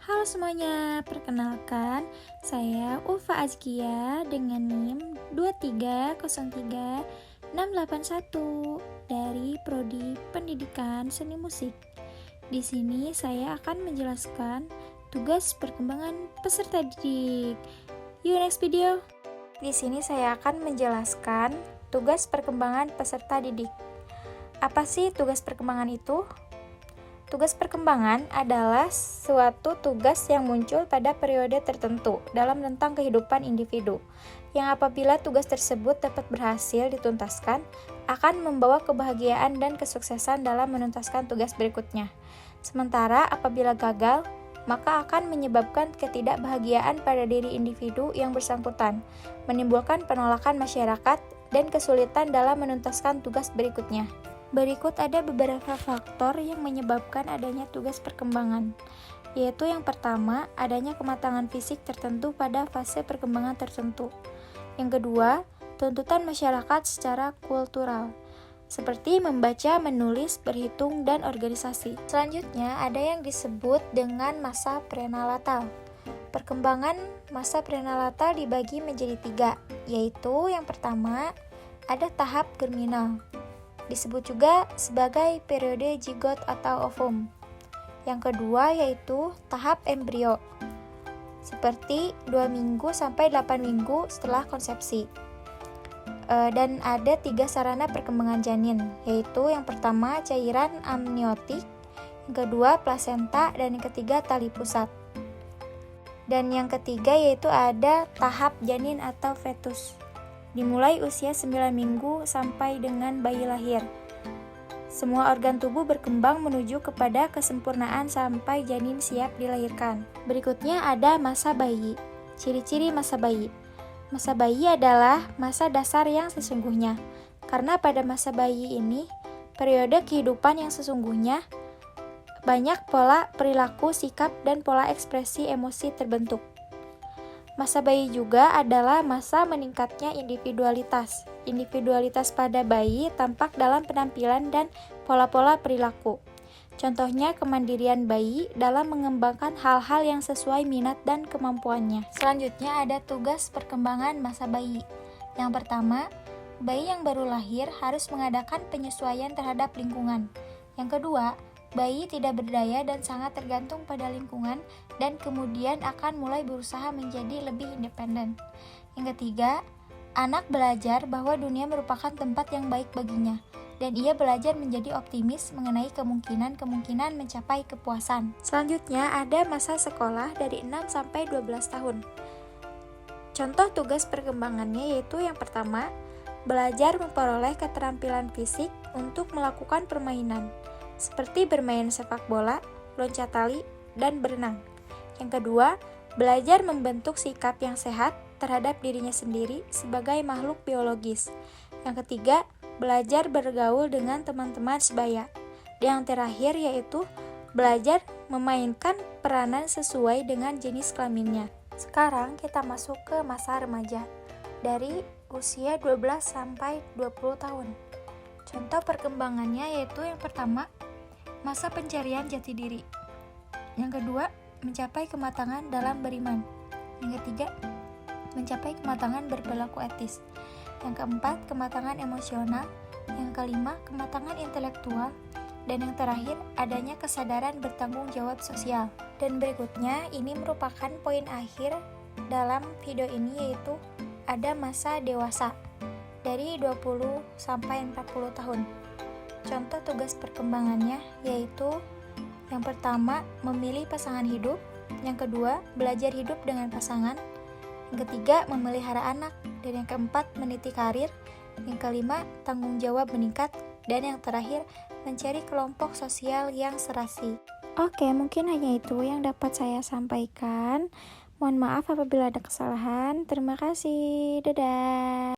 Halo semuanya, perkenalkan saya Ulfa Azkia dengan NIM 2303681 dari Prodi Pendidikan Seni Musik. Di sini saya akan menjelaskan tugas perkembangan peserta didik. Yuk next video. Di sini saya akan menjelaskan tugas perkembangan peserta didik. Apa sih tugas perkembangan itu? Tugas perkembangan adalah suatu tugas yang muncul pada periode tertentu dalam rentang kehidupan individu, yang apabila tugas tersebut dapat berhasil dituntaskan, akan membawa kebahagiaan dan kesuksesan dalam menuntaskan tugas berikutnya. Sementara apabila gagal, maka akan menyebabkan ketidakbahagiaan pada diri individu yang bersangkutan, menimbulkan penolakan masyarakat, dan kesulitan dalam menuntaskan tugas berikutnya. Berikut ada beberapa faktor yang menyebabkan adanya tugas perkembangan, yaitu yang pertama, adanya kematangan fisik tertentu pada fase perkembangan tertentu. Yang kedua, tuntutan masyarakat secara kultural, seperti membaca, menulis, berhitung, dan organisasi. Selanjutnya, ada yang disebut dengan masa prenalatal. Perkembangan masa prenalatal dibagi menjadi 3, yaitu yang pertama, ada tahap germinal. Disebut juga sebagai periode zigot atau ovum. Yang kedua yaitu tahap embrio, seperti 2 minggu sampai 8 minggu setelah konsepsi. Dan ada 3 sarana perkembangan janin, yaitu yang pertama cairan amniotik, yang kedua plasenta, dan yang ketiga tali pusat. Dan yang ketiga yaitu ada tahap janin atau fetus, dimulai usia 9 minggu sampai dengan bayi lahir. Semua organ tubuh berkembang menuju kepada kesempurnaan sampai janin siap dilahirkan. Berikutnya ada masa bayi. Ciri-ciri masa bayi. Masa bayi adalah masa dasar yang sesungguhnya. Karena pada masa bayi ini, periode kehidupan yang sesungguhnya, banyak pola perilaku, sikap, dan pola ekspresi emosi terbentuk. Masa bayi juga adalah masa meningkatnya individualitas. Individualitas pada bayi tampak dalam penampilan dan pola-pola perilaku. Contohnya kemandirian bayi dalam mengembangkan hal-hal yang sesuai minat dan kemampuannya. Selanjutnya ada tugas perkembangan masa bayi. Yang pertama, bayi yang baru lahir harus mengadakan penyesuaian terhadap lingkungan. Yang kedua, bayi tidak berdaya dan sangat tergantung pada lingkungan dan kemudian akan mulai berusaha menjadi lebih independen. Yang ketiga, anak belajar bahwa dunia merupakan tempat yang baik baginya dan ia belajar menjadi optimis mengenai kemungkinan mencapai kepuasan. Selanjutnya ada masa sekolah dari 6 sampai 12 tahun. Contoh tugas perkembangannya yaitu yang pertama, belajar memperoleh keterampilan fisik untuk melakukan permainan, seperti bermain sepak bola, loncat tali, dan berenang. Yang kedua, belajar membentuk sikap yang sehat terhadap dirinya sendiri sebagai makhluk biologis. Yang ketiga, belajar bergaul dengan teman-teman sebaya. Yang terakhir yaitu belajar memainkan peranan sesuai dengan jenis kelaminnya. Sekarang kita masuk ke masa remaja, dari usia 12 sampai 20 tahun. Contoh perkembangannya yaitu yang pertama, masa pencarian jati diri. Yang kedua, mencapai kematangan dalam beriman. Yang ketiga, mencapai kematangan berperilaku etis. Yang keempat, kematangan emosional. Yang kelima, kematangan intelektual. Dan yang terakhir, adanya kesadaran bertanggung jawab sosial. Dan berikutnya, ini merupakan poin akhir dalam video ini yaitu ada masa dewasa dari 20 sampai 40 tahun. Contoh tugas perkembangannya yaitu yang pertama, memilih pasangan hidup. Yang kedua, belajar hidup dengan pasangan. Yang ketiga, memelihara anak. Dan yang keempat, meniti karir. Yang kelima, tanggung jawab meningkat. Dan yang terakhir, mencari kelompok sosial yang serasi. Oke, mungkin hanya itu yang dapat saya sampaikan. Mohon maaf apabila ada kesalahan. Terima kasih. Dadah.